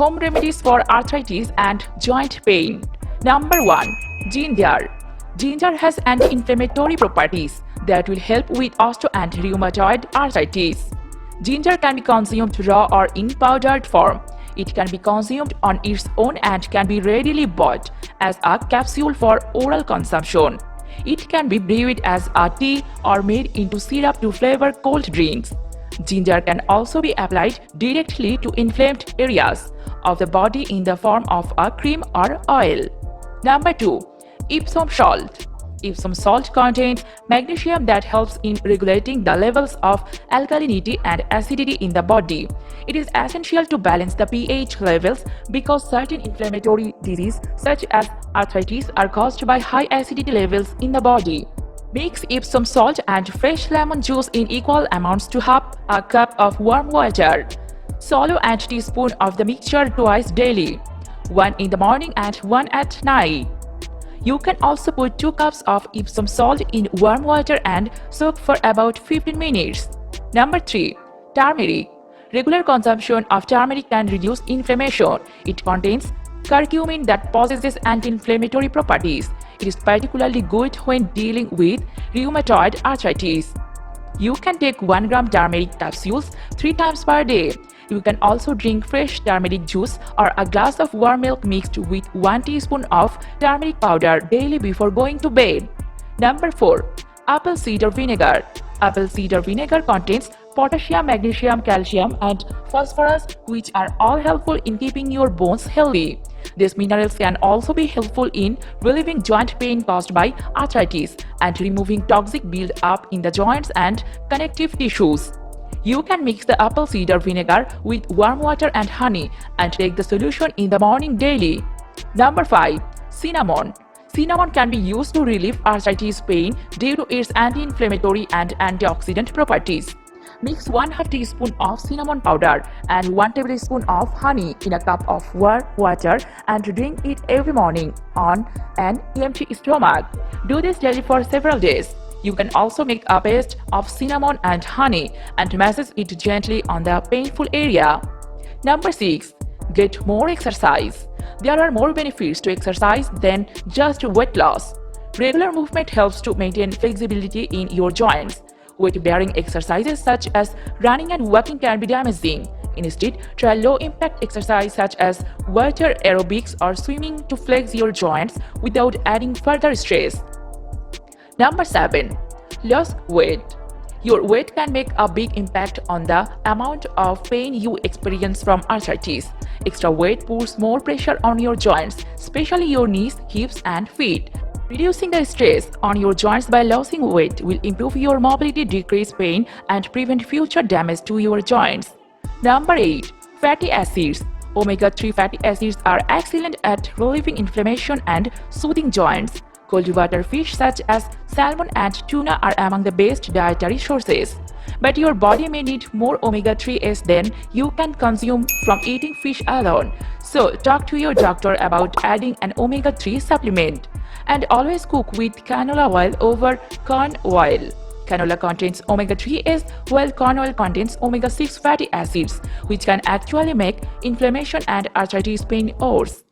Home remedies for arthritis and joint pain. Number 1. Ginger. Ginger has anti-inflammatory properties that will help with osteo and rheumatoid arthritis. Ginger can be consumed raw or in powdered form. It can be consumed on its own and can be readily bought as a capsule for oral consumption. It can be brewed as a tea or made into syrup to flavor cold drinks. Ginger can also be applied directly to inflamed areas of the body in the form of a cream or oil. Number 2. Epsom Salt. Epsom salt contains magnesium that helps in regulating the levels of alkalinity and acidity in the body. It is essential to balance the pH levels because certain inflammatory diseases such as arthritis are caused by high acidity levels in the body. Mix Epsom salt and fresh lemon juice in equal amounts to half a cup of warm water. Swallow a teaspoon of the mixture twice daily, one in the morning and one at night. You can also put 2 cups of Epsom salt in warm water and soak for about 15 minutes. Number 3. Turmeric. Regular consumption of turmeric can reduce inflammation. It contains curcumin that possesses anti-inflammatory properties. It is particularly good when dealing with rheumatoid arthritis. You can take 1 gram turmeric capsules 3 times per day. You can also drink fresh turmeric juice or a glass of warm milk mixed with 1 teaspoon of turmeric powder daily before going to bed. Number 4. Apple cider vinegar. Apple cider vinegar contains potassium, magnesium, calcium, and phosphorus, which are all helpful in keeping your bones healthy. These minerals can also be helpful in relieving joint pain caused by arthritis and removing toxic build-up in the joints and connective tissues. You can mix the apple cider vinegar with warm water and honey and take the solution in the morning daily. Number 5. Cinnamon. Cinnamon can be used to relieve arthritis pain due to its anti-inflammatory and antioxidant properties. Mix 1/2 teaspoon of cinnamon powder and 1 tablespoon of honey in a cup of warm water and drink it every morning on an empty stomach. Do this daily for several days. You can also make a paste of cinnamon and honey and massage it gently on the painful area. Number 6. Get more exercise. There are more benefits to exercise than just weight loss. Regular movement helps to maintain flexibility in your joints. Weight-bearing exercises such as running and walking can be damaging. Instead, try low-impact exercise such as water aerobics or swimming to flex your joints without adding further stress. Number 7. Lose weight. Your weight can make a big impact on the amount of pain you experience from arthritis. Extra weight puts more pressure on your joints, especially your knees, hips, and feet. Reducing the stress on your joints by losing weight will improve your mobility, decrease pain, and prevent future damage to your joints. Number 8. Fatty acids. Omega-3 fatty acids are excellent at relieving inflammation and soothing joints. Cold water fish such as salmon and tuna are among the best dietary sources. But your body may need more omega-3s than you can consume from eating fish alone. So talk to your doctor about adding an omega-3 supplement. And always cook with canola oil over corn oil. Canola contains omega-3s while corn oil contains omega-6 fatty acids, which can actually make inflammation and arthritis pain worse.